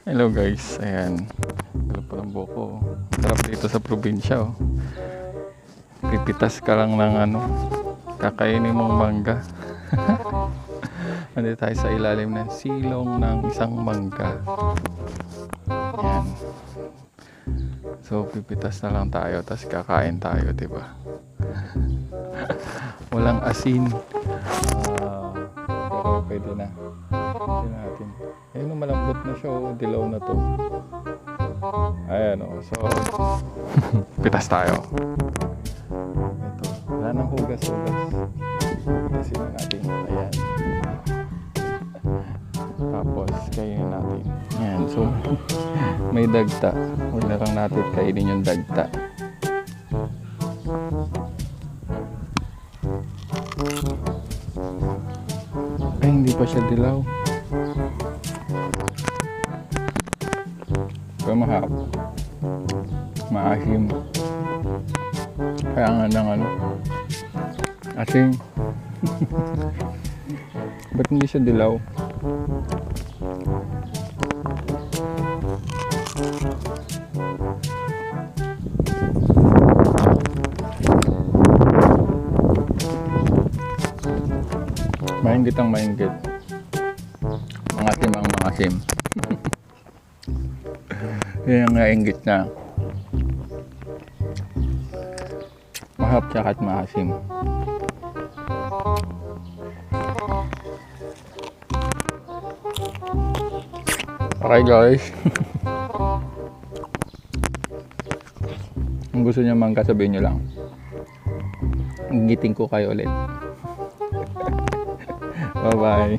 Hello guys, ayan. Galo po ng buko. Sarap dito sa probinsya, oh. Pipitas ka lang ng kakainin mong mangga. Nandito tayo sa ilalim ng silong ng isang mangga. Ayan. So pipitas na lang tayo, tapos kakain tayo, diba? Walang asin. Pero pwede na. Pwede natin. Ayun, malambot na siya, oh. Dilaw na to. Ayan, oh. So pitas tayo. Ito, wala nang hugas-hugas. Pitasin na natin. Ayan. Tapos kainin natin. Ayan, so may dagta. Huwag na lang natin kainin yung dagta. Ay, hindi pa siya dilaw. Pero mahap. Maasim. Kaya nga ng asim. Ba't hindi siya dilaw? Mainggit ang mainggit. Mangasim ang mangasim. Yan ang nainggit na. Mahap tsaka at maasim. Okay guys. Kung gusto niyo mangga, sabihin niyo lang. Ngiting ko kayo ulit. Bye bye.